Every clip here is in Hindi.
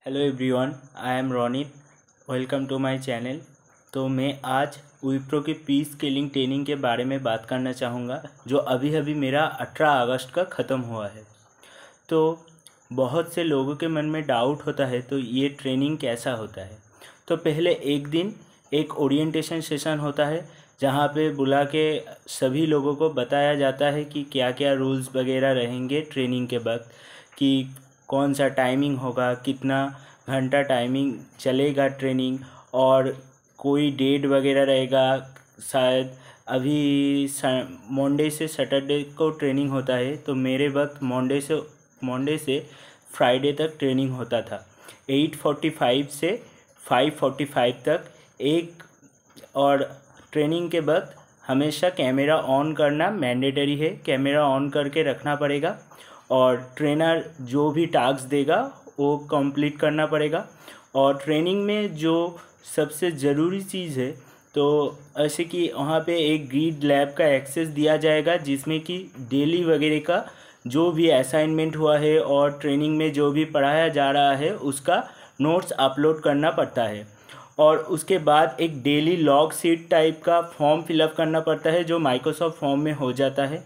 Hello everyone, I am Ronit. Welcome to my channel. तो मैं आज विप्रो की पी स्केलिंग ट्रेनिंग के बारे में बात करना चाहूँगा, जो अभी अभी मेरा 18 अगस्त का ख़त्म हुआ है। तो बहुत से लोगों के मन में डाउट होता है, तो ये ट्रेनिंग कैसा होता है। तो पहले एक दिन एक ओरिएंटेशन सेशन होता है, जहाँ पे बुला के सभी लोगों को बताया जाता है कि क्या क्या रूल्स वगैरह रहेंगे ट्रेनिंग के वक्त, कि कौन सा टाइमिंग होगा, कितना घंटा टाइमिंग चलेगा ट्रेनिंग, और कोई डेट वगैरह रहेगा। शायद अभी मंडे से सैटरडे को ट्रेनिंग होता है, तो मेरे वक्त मंडे से फ्राइडे तक ट्रेनिंग होता था। 8:45 से 5:45 तक एक। और ट्रेनिंग के वक्त हमेशा कैमरा ऑन करना मैंडेटरी है, कैमरा ऑन करके रखना पड़ेगा। और ट्रेनर जो भी टास्क देगा वो कंप्लीट करना पड़ेगा। और ट्रेनिंग में जो सबसे ज़रूरी चीज़ है, तो ऐसे कि वहाँ पे एक ग्रिड लैब का एक्सेस दिया जाएगा, जिसमें कि डेली वगैरह का जो भी असाइनमेंट हुआ है और ट्रेनिंग में जो भी पढ़ाया जा रहा है उसका नोट्स अपलोड करना पड़ता है। और उसके बाद एक डेली लॉग शीट टाइप का फॉर्म फिलअप करना पड़ता है, जो माइक्रोसॉफ्ट फॉर्म में हो जाता है।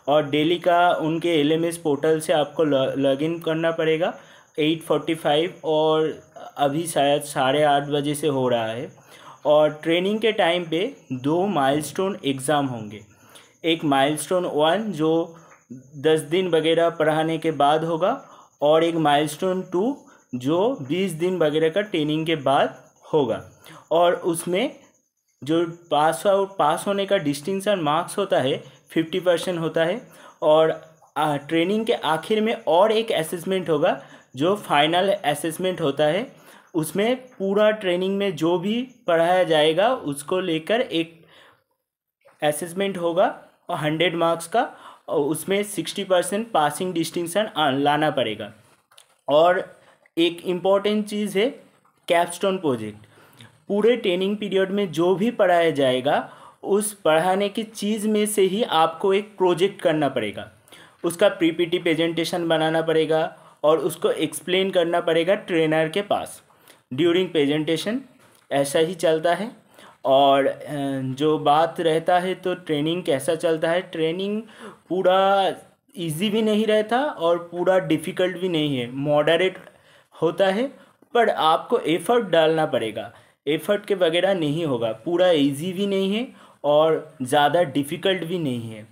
और डेली का उनके LMS पोर्टल से आपको लॉगिन करना पड़ेगा 8:45, और अभी शायद 8:30 बजे से हो रहा है। और ट्रेनिंग के टाइम पे 2 माइलस्टोन एग्ज़ाम होंगे। एक माइलस्टोन 1 जो 10 दिन वगैरह पढ़ाने के बाद होगा, और एक माइलस्टोन 2 जो 20 दिन वगैरह का ट्रेनिंग के बाद होगा। और उसमें जो पास होने का डिस्टिंक्शन मार्क्स होता है 50% होता है। और ट्रेनिंग के आखिर में और एक असेसमेंट होगा, जो फाइनल असेसमेंट होता है। उसमें पूरा ट्रेनिंग में जो भी पढ़ाया जाएगा उसको लेकर एक असेसमेंट होगा, और 100 मार्क्स का, और उसमें 60% पासिंग डिस्टिंक्शन लाना पड़ेगा। और एक इम्पॉर्टेंट चीज़ है कैपस्टोन प्रोजेक्ट। पूरे ट्रेनिंग पीरियड में जो भी पढ़ाया जाएगा उस पढ़ाने की चीज़ में से ही आपको एक प्रोजेक्ट करना पड़ेगा। उसका PPT प्रेजेंटेशन बनाना पड़ेगा और उसको एक्सप्लेन करना पड़ेगा ट्रेनर के पास ड्यूरिंग प्रेजेंटेशन। ऐसा ही चलता है। और जो बात रहता है, तो ट्रेनिंग कैसा चलता है, ट्रेनिंग पूरा इजी भी नहीं रहता और पूरा डिफ़िकल्ट भी नहीं है, मॉडरेट होता है। पर आपको एफ़र्ट डालना पड़ेगा, एफ़र्ट के वगैरह नहीं होगा। पूरा इजी भी नहीं है और ज़्यादा डिफ़िकल्ट भी नहीं है।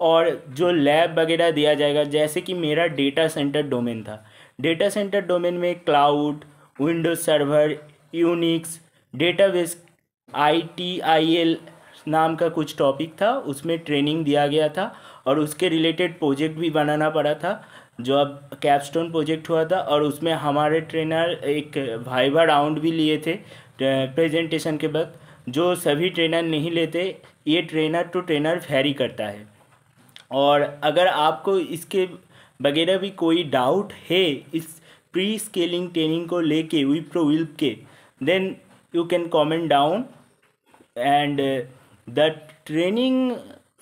और जो लैब वगैरह दिया जाएगा, जैसे कि मेरा डेटा सेंटर डोमेन था। डेटा सेंटर डोमेन में cloud, Windows server, Unix, database, ITIL नाम का कुछ टॉपिक था, उसमें ट्रेनिंग दिया गया था। और उसके रिलेटेड प्रोजेक्ट भी बनाना पड़ा था, जो अब कैपस्टोन प्रोजेक्ट हुआ था। और उसमें हमारे ट्रेनर एक वाइवा राउंड भी लिए थे प्रेजेंटेशन के वक्त, जो सभी ट्रेनर नहीं लेते। ये ट्रेनर टू ट्रेनर वेरी करता है। और अगर आपको इसके वगैरह भी कोई डाउट है इस प्री स्केलिंग ट्रेनिंग को लेके विप्रो विल्प के, then you can comment down. And the training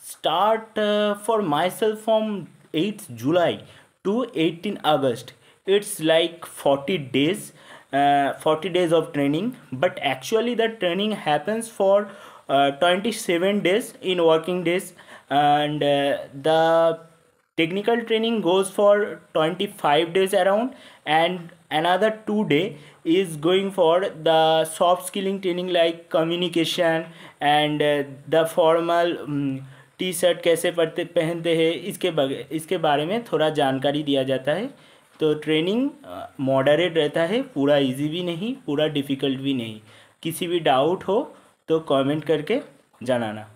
start for myself from 8th July to 18 August. It's like 40 days, 40 days of training, but actually the training happens for 27 days in working days. And the technical training goes for 25 days around, and another 2 day is going for the soft skilling training like communication and the formal T-shirt कैसे पहनते हैं, इसके बारे में थोड़ा जानकारी दिया जाता है। तो ट्रेनिंग मॉडरेट रहता है, पूरा इजी भी नहीं, पूरा डिफ़िकल्ट भी नहीं। किसी भी डाउट हो तो कमेंट करके जनाना।